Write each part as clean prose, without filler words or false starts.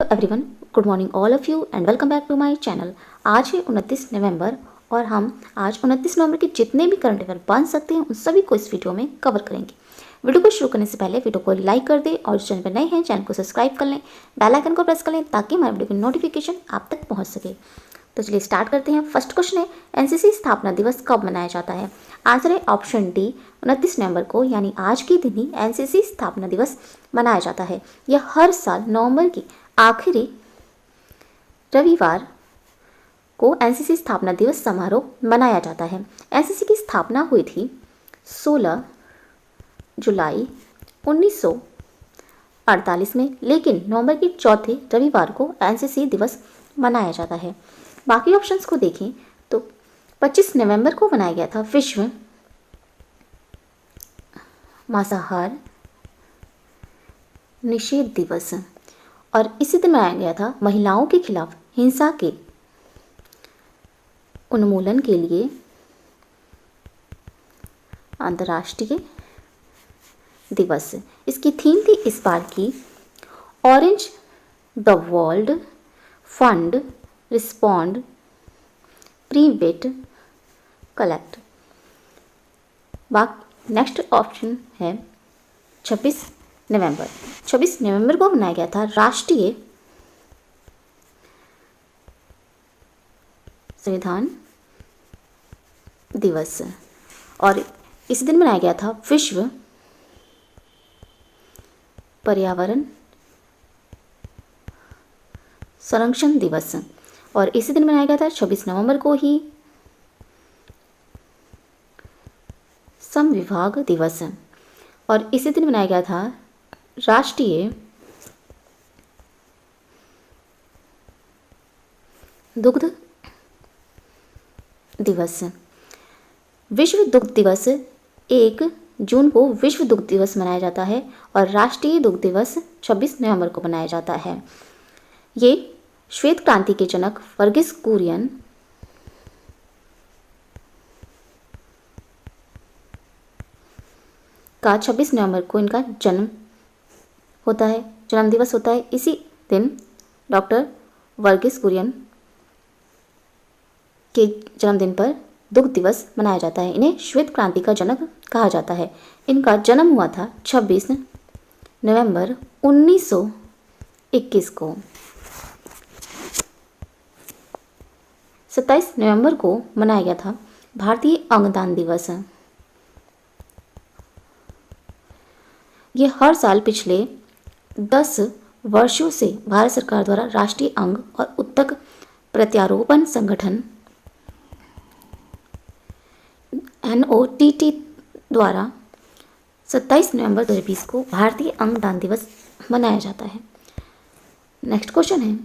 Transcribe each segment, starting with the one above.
Everyone, good morning all of you and welcome back to my channel. आज है 29 नवंबर और हम आज 29 नवंबर के जितने भी करंट अफेयर बन सकते हैं उन सभी को इस वीडियो में कवर करेंगे। वीडियो को शुरू करने से पहले वीडियो को लाइक कर दें और चैनल पर नए हैं चैनल को सब्सक्राइब कर लें, बेल आइकन को प्रेस कर लें ताकि हमारे वीडियो की नोटिफिकेशन आप तक पहुँच सके। तो चलिए स्टार्ट करते हैं। फर्स्ट क्वेश्चन है, एनसीसी स्थापना दिवस कब मनाया जाता है? आंसर है ऑप्शन डी, 29 नवंबर को, यानी आज के दिन ही एनसीसी स्थापना दिवस मनाया जाता है। यह हर साल नवंबर की आखिरी रविवार को एनसीसी स्थापना दिवस समारोह मनाया जाता है। एनसीसी की स्थापना हुई थी 16 जुलाई 1948 में, लेकिन नवंबर के चौथे रविवार को एनसीसी दिवस मनाया जाता है। बाकी ऑप्शंस को देखें तो 25 नवंबर को मनाया गया था विश्व मांसाहार निषेध दिवस और इसी दिन मनाया गया था महिलाओं के खिलाफ हिंसा के उन्मूलन के लिए अंतर्राष्ट्रीय दिवस। इसकी थीम थी इस बार की orange the world, fund, respond, prevent, collect. Next option है 26 नवंबर। 26 नवंबर को मनाया गया था राष्ट्रीय संविधान दिवस और इस दिन मनाया गया था विश्व पर्यावरण संरक्षण दिवस और इसी दिन मनाया गया था 26 नवंबर को ही श्रम विभाग दिवस और इसी दिन मनाया गया था राष्ट्रीय दुग्ध दिवस। विश्व दुग्ध दिवस 1 जून को विश्व दुग्ध दिवस मनाया जाता है और राष्ट्रीय दुग्ध दिवस 26 नवंबर को मनाया जाता है। ये श्वेत क्रांति के जनक वर्गीस कुरियन का 26 नवंबर को इनका जन्म दिवस होता है। इसी दिन डॉक्टर वर्गीस कुरियन के जन्मदिन पर दुग्ध दिवस मनाया जाता है। इन्हें श्वेत क्रांति का जनक कहा जाता है। इनका जन्म हुआ था 26 नवंबर 1921 को। 27 नवंबर को मनाया गया था भारतीय अंगदान दिवस। ये हर साल पिछले 10 वर्षों से भारत सरकार द्वारा राष्ट्रीय अंग और उत्तक प्रत्यारोपण संगठन NOTT द्वारा 27 नवंबर 2020 को भारतीय अंगदान दिवस मनाया जाता है। नेक्स्ट क्वेश्चन है,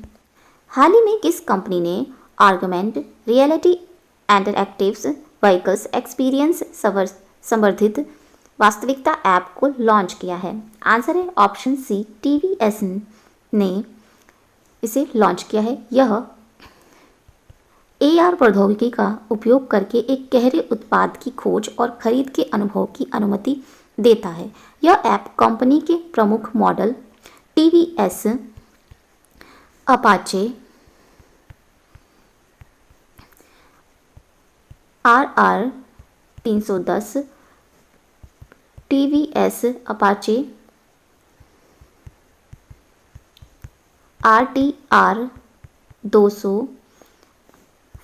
हाल ही में किस कंपनी ने आर्गुमेंट रियलिटी इंटरएक्टिव्स व्हीकल्स एक्सपीरियंस संवर्धित वास्तविकता ऐप को लॉन्च किया है? आंसर है ऑप्शन सी, TVS ने इसे लॉन्च किया है। यह AR प्रौद्योगिकी का उपयोग करके एक गहरे उत्पाद की खोज और खरीद के अनुभव की अनुमति देता है। यह ऐप कंपनी के प्रमुख model TVS Apache RR 310, TVS Apache RTR 200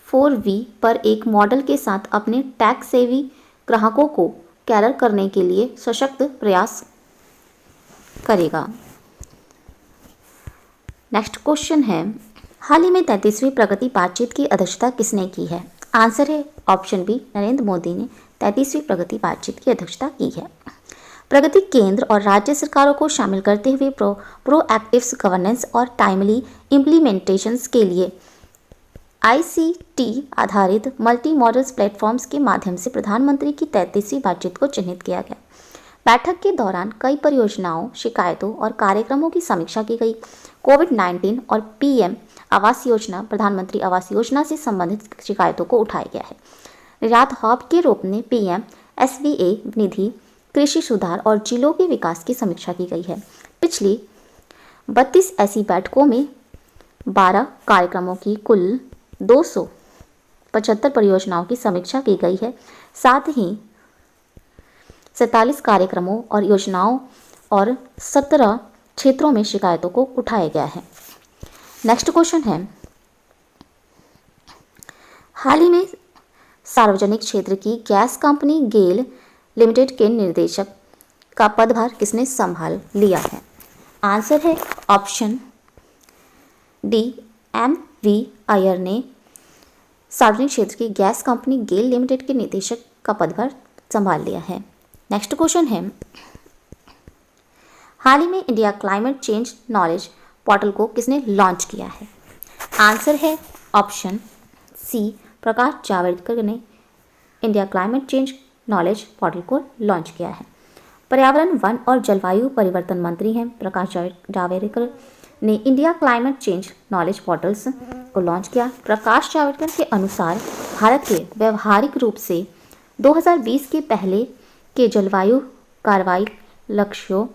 4V पर एक मॉडल के साथ अपने टैग सेवी ग्राहकों को कैटर करने के लिए सशक्त प्रयास करेगा। नेक्स्ट क्वेश्चन है, हाल ही में 33वीं प्रगति बातचीत की अध्यक्षता किसने की है? आंसर है ऑप्शन बी, नरेंद्र मोदी ने 33वीं प्रगति बातचीत की अध्यक्षता की है। प्रगति केंद्र और राज्य सरकारों को शामिल करते हुए प्रोएक्टिव गवर्नेंस और टाइमली इम्प्लीमेंटेशंस के लिए ICT आधारित मल्टी मॉडल्स प्लेटफॉर्म्स के माध्यम से प्रधानमंत्री की 33वीं बातचीत को चिन्हित किया गया। बैठक के दौरान कई परियोजनाओं, शिकायतों और कार्यक्रमों की समीक्षा की गई। कोविड-19 और PM आवास योजना, प्रधानमंत्री आवास योजना से संबंधित शिकायतों को उठाया गया है। निर्यात हब के रोकने, PM SVA निधि, कृषि सुधार और जिलों के विकास की समीक्षा की गई है। पिछली 32 ऐसी बैठकों में 12 कार्यक्रमों की कुल 275 परियोजनाओं की समीक्षा की गई है। साथ ही 47 कार्यक्रमों और योजनाओं और 17 क्षेत्रों में शिकायतों को उठाया गया है। नेक्स्ट क्वेश्चन है, हाल ही में सार्वजनिक क्षेत्र की गैस कंपनी गेल लिमिटेड के निर्देशक का पदभार किसने संभाल लिया है? आंसर है ऑप्शन डी, एम.वी. अय्यर ने सार्वजनिक क्षेत्र की गैस कंपनी गेल लिमिटेड के निदेशक का पदभार संभाल लिया है। नेक्स्ट क्वेश्चन है, हाल ही में India climate change knowledge portal को किसने लॉन्च किया है? आंसर है ऑप्शन सी, प्रकाश जावड़ेकर ने India climate change knowledge portal को लॉन्च किया है। पर्यावरण, वन और जलवायु परिवर्तन मंत्री हैं प्रकाश जावड़ेकर ने India climate change knowledge portals को लॉन्च किया। प्रकाश जावड़ेकर के अनुसार भारत के व्यवहारिक रूप से 2020 के पहले के जलवायु कार्रवाई लक्ष्यों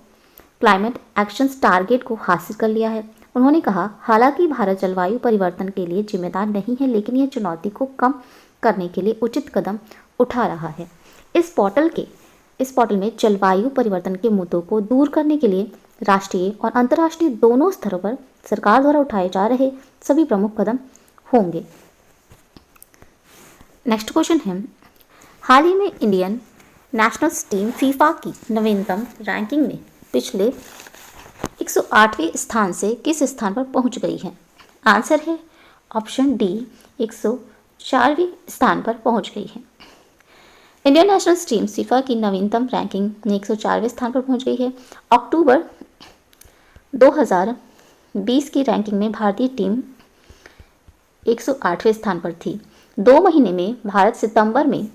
क्लाइमेट एक्शंस टारगेट को हासिल कर लिया है। उन्होंने कहा, हालांकि भारत जलवायु परिवर्तन के लिए जिम्मेदार नहीं है, लेकिन यह चुनौती को कम करने के लिए उचित कदम उठा रहा है। इस पोर्टल में जलवायु परिवर्तन के मुद्दों को दूर करने के लिए राष्ट्रीय और अंतर्राष्ट्रीय दोनों स्तरों पर सरकार द्वारा उठाए जा रहे सभी प्रमुख कदम होंगे। नेक्स्ट क्वेश्चन है, हाल ही में इंडियन नेशनल टीम फीफा की नवीनतम रैंकिंग में पिछले 108वें स्थान से किस स्थान पर पहुंच गई है? आंसर है ऑप्शन डी, 104वें स्थान पर पहुंच गई है। इंडियन नेशनल टीम फीफा की नवीनतम रैंकिंग में 104वें स्थान पर पहुंच गई है। अक्टूबर 2020 की रैंकिंग में भारतीय टीम 108वें स्थान पर थी। 2 महीने में भारत सितंबर में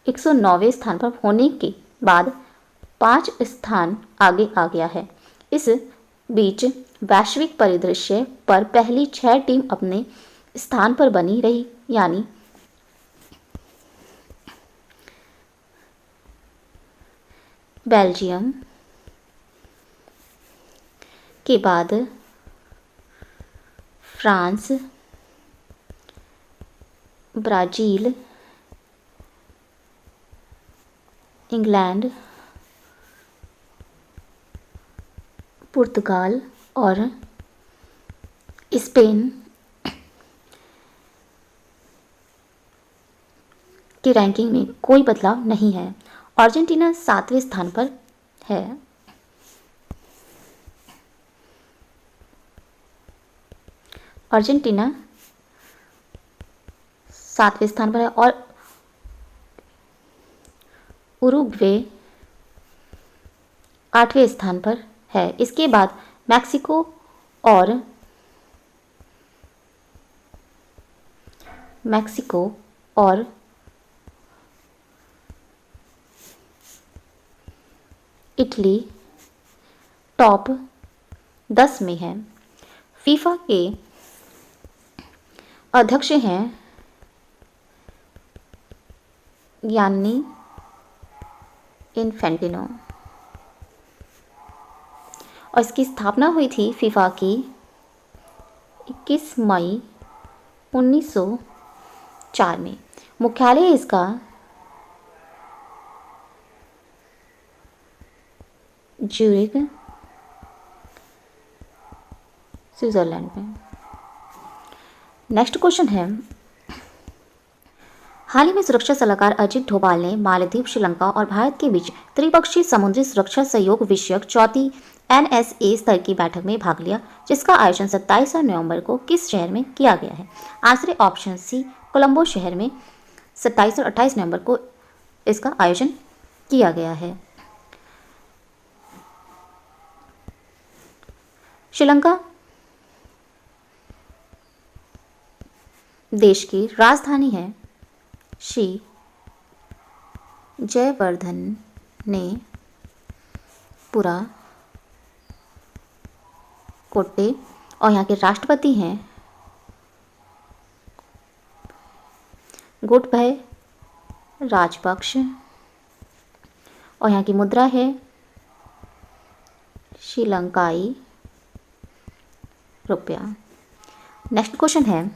109वें स्थान पर होने के बाद 5 स्थान आगे आ गया है। इस बीच वैश्विक परिदृश्य पर पहली 6 टीम अपने स्थान पर बनी रही, यानी बेल्जियम के बाद फ्रांस, ब्राज़ील, इंग्लैंड, पुर्तगाल और स्पेन की रैंकिंग में कोई बदलाव नहीं है। अर्जेंटीना 7वें स्थान पर है। अर्जेंटीना 7वें स्थान पर है और उरुग्वे 8वें स्थान पर है। इसके बाद मैक्सिको और इटली टॉप 10 में है। फीफा के अध्यक्ष हैं गियानी इन्फेंटिनो और इसकी स्थापना हुई थी फीफा की 21 मई 1904 में। मुख्यालय इसका ज्यूरिख, स्विट्जरलैंड में। नेक्स्ट क्वेश्चन है, हाल ही में सुरक्षा सलाहकार अजित डोभाल ने मालदीव, श्रीलंका और भारत के बीच त्रिपक्षीय समुद्री सुरक्षा सहयोग विषयक चौथी NSA स्तर की बैठक में भाग लिया, जिसका आयोजन 27 नवंबर को किस शहर में किया गया है? आंसर है ऑप्शन सी, कोलंबो शहर में 27 और 28 नवंबर को इसका आयोजन किया गया है। श्रीलंका देश की राजधानी है। श्री जयवर्धन ने पुरा कोट्टे और यहाँ के राष्ट्रपति हैं गोटभय राजपक्ष और यहाँ की मुद्रा है श्रीलंकाई रुपया। नेक्स्ट क्वेश्चन है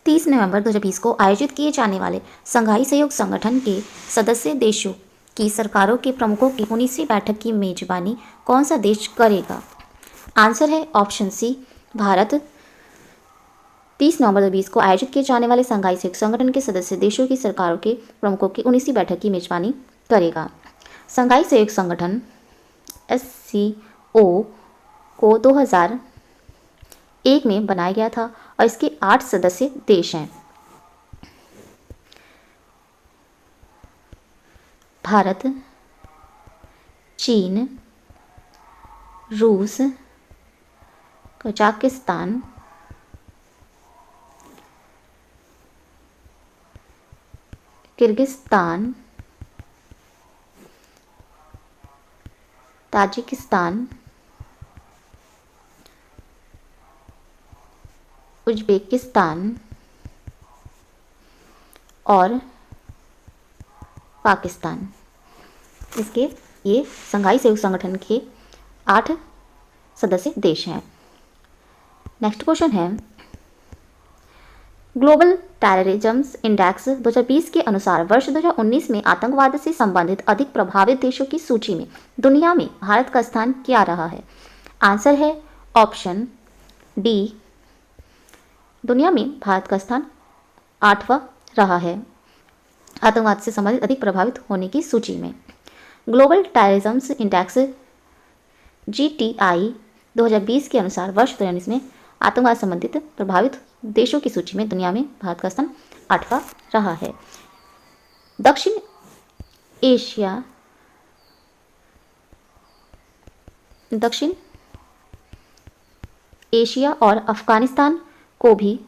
30 नवंबर 2020 को आयोजित किए जाने वाले संघाई सहयोग संगठन के सदस्य देशों की सरकारों के प्रमुखों की 19वीं बैठक की मेजबानी कौन सा देश करेगा? आंसर है ऑप्शन सी भारत। 30 नवंबर 2020 को आयोजित किए जाने वाले संघाई सहयोग संगठन के सदस्य देशों की सरकारों के प्रमुखों की 19वीं बैठक की मेजबानी करेगा। संघाई सहयोग संगठन SCO को 2001 में बनाया गया था और इसके 8 सदस्य देश हैं। भारत, चीन, रूस, कजाकिस्तान, किर्गिस्तान, ताजिकिस्तान, उज्बेकिस्तान और पाकिस्तान। इसके ये संघाई सहयोग संगठन के 8 सदस्य देश हैं। नेक्स्ट क्वेश्चन है ग्लोबल टेररिज्म इंडेक्स 2020 के अनुसार वर्ष 2019 में आतंकवाद से संबंधित अधिक प्रभावित देशों की सूची में दुनिया में भारत का स्थान क्या रहा है? आंसर है ऑप्शन डी। दुनिया में भारत का स्थान 8वां रहा है आतंकवाद से संबंधित अधिक प्रभावित होने की सूची में। ग्लोबल टेररिज्म इंडेक्स GTI 2020 के अनुसार वर्ष 2019 में आतंकवाद संबंधित प्रभावित देशों की सूची में दुनिया में भारत का स्थान 8वां रहा है। दक्षिण एशिया और अफगानिस्तान को भी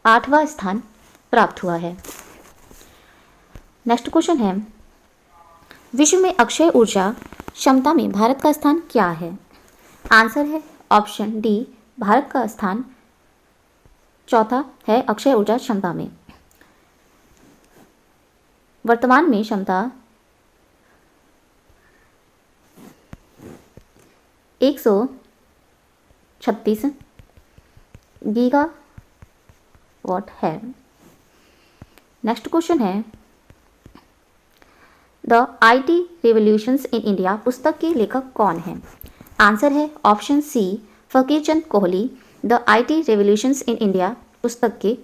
8वां स्थान प्राप्त हुआ है। नेक्स्ट क्वेश्चन है विश्व में अक्षय ऊर्जा क्षमता में भारत का स्थान क्या है? आंसर है ऑप्शन डी। भारत का स्थान 4था है अक्षय ऊर्जा क्षमता में। वर्तमान में क्षमता 136 गीगावाट है। नेक्स्ट क्वेश्चन है the IT revolutions in India पुस्तक के लेखक कौन हैं? आंसर है option C Fakir Chand Kohli. The IT revolutions in India पुस्तक के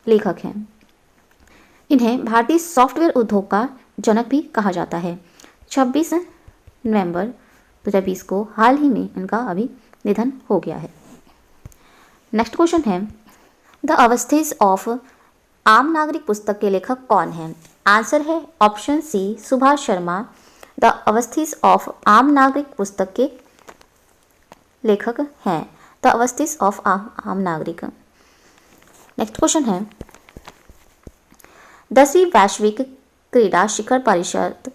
लेखक हैं। इन्हें भारतीय सॉफ्टवेयर उद्योग का जनक भी कहा जाता है। 26 नवंबर 2020 को हाल ही में इनका अभी निधन हो गया है। नेक्स्ट क्वेश्चन है द अवस्थीज ऑफ आम नागरिक पुस्तक के लेखक कौन हैं? आंसर है option C Subhash Sharma. The Awasthis of आम नागरिक पुस्तक के लेखक हैं द अवस्थीज ऑफ आम नागरिक। नेक्स्ट क्वेश्चन है 10वीं वैश्विक क्रीड़ा शिखर परिषद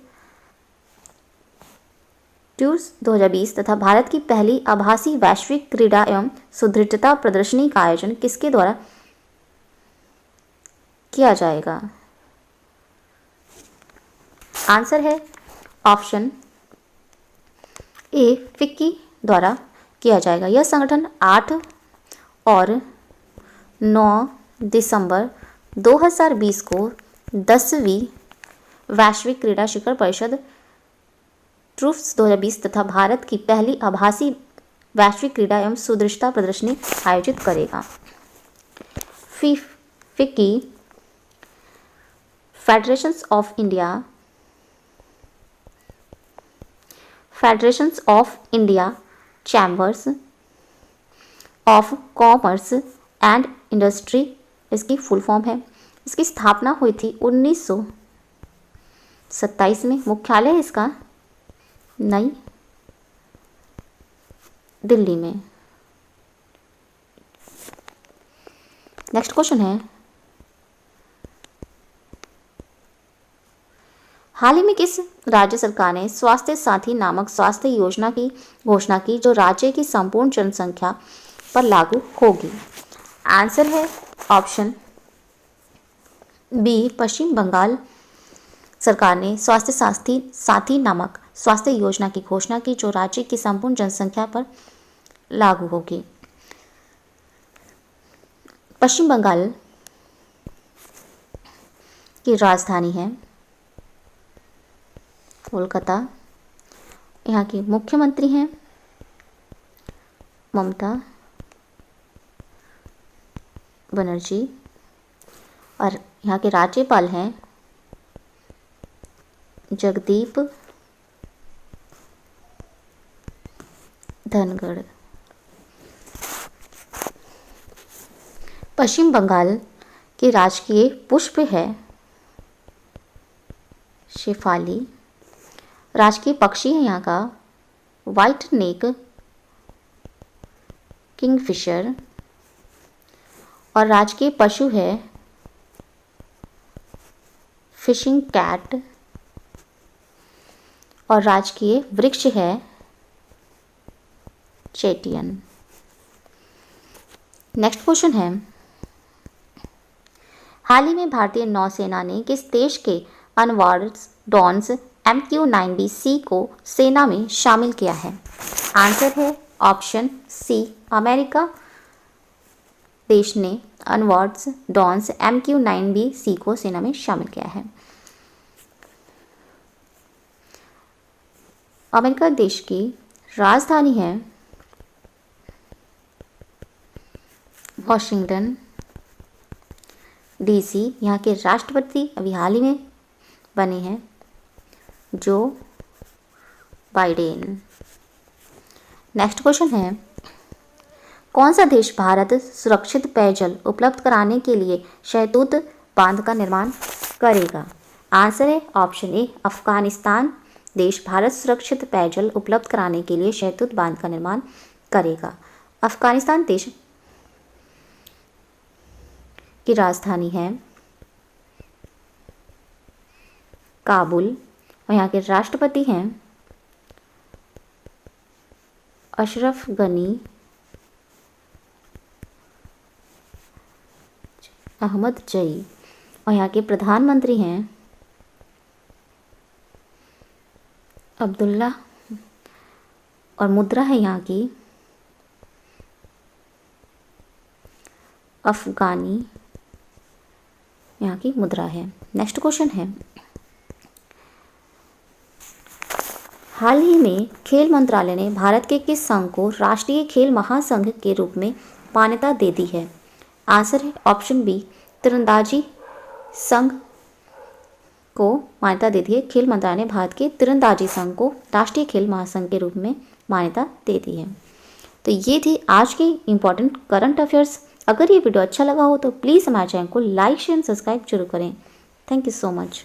टूर्स 2020 तथा भारत की पहली आभासी वैश्विक क्रीड़ा एवं सुदृढ़ता प्रदर्शनी का आयोजन किसके द्वारा किया जाएगा? आंसर है ऑप्शन ए फिक्की द्वारा किया जाएगा। यह संगठन 8 और 9 दिसंबर 2020 को 10वीं वैश्विक क्रीड़ा शिखर परिषद ट्रूफ्स 2020 तथा भारत की पहली आभासी वैश्विक क्रीड़ा एवं सुदृढ़ता प्रदर्शनी आयोजित करेगा। FICCI federations of India chambers of commerce and industry इसकी फुल फॉर्म है। इसकी स्थापना हुई थी 1927 में। मुख्यालय इसका नई दिल्ली में। नेक्स्ट क्वेश्चन है हाल ही में किस राज्य सरकार ने स्वास्थ्य साथी नामक स्वास्थ्य योजना की घोषणा की जो राज्य की संपूर्ण जनसंख्या पर लागू होगी? आंसर है ऑप्शन बी पश्चिम बंगाल सरकार ने स्वास्थ्य साथी नामक स्वास्थ्य योजना की घोषणा की, जो राज्य की संपूर्ण जनसंख्या पर लागू होगी। पश्चिम बंगाल की राजधानी है कोलकाता। यहाँ की मुख्यमंत्री हैं ममता बनर्जी और यहाँ के राज्यपाल हैं जगदीप धनखड़। पश्चिम बंगाल के राजकीय पुष्प है शेफाली। राजकीय पक्षी है यहाँ का व्हाइट नेक किंगफिशर और राजकीय पशु है फिशिंग कैट और राजकीय वृक्ष है चेटियन। नेक्स्ट क्वेश्चन है, हाल ही में भारतीय नौसेना ने किस देश के अनवार्ड्स डॉन्स MQ-9B को सेना में शामिल किया है? आंसर है ऑप्शन सी, अमेरिका देश ने अनवार्ड्स डॉन्स MQ-9B को सेना में शामिल किया है। अमेरिका देश की राजधानी है वॉशिंगटन DC। यहाँ के राष्ट्रपति अभी हाल ही में बने हैं जो बाइडेन। नेक्स्ट क्वेश्चन है, कौन सा देश भारत सुरक्षित पेयजल उपलब्ध कराने के लिए शहतूत बांध का निर्माण करेगा? आंसर है ऑप्शन ए, अफगानिस्तान देश भारत सुरक्षित पेयजल उपलब्ध कराने के लिए शहतूत बांध का निर्माण करेगा। अफगानिस्तान देश की राजधानी है काबुल और यहाँ के राष्ट्रपति हैं अशरफ गनी अहमद जई और यहाँ के प्रधानमंत्री हैं अब्दुल्ला और मुद्रा है यहाँ की अफगानी, यहाँ की मुद्रा है। नेक्स्ट क्वेश्चन है, हाल ही में खेल मंत्रालय ने भारत के किस संघ को राष्ट्रीय खेल महासंघ के रूप में मान्यता दे दी है? आंसर है ऑप्शन बी, तीरंदाजी संघ को मान्यता दे दी है। खेल मंत्रालय ने भारत के तीरंदाजी संघ को राष्ट्रीय खेल महासंघ के रूप में मान्यता दे दी है। तो ये थी आज की इम्पॉर्टेंट करंट अफेयर्स। अगर ये वीडियो अच्छा लगा हो तो प्लीज़ हमारे चैनल को लाइक शेयर सब्सक्राइब जरूर करें। Thank you so much.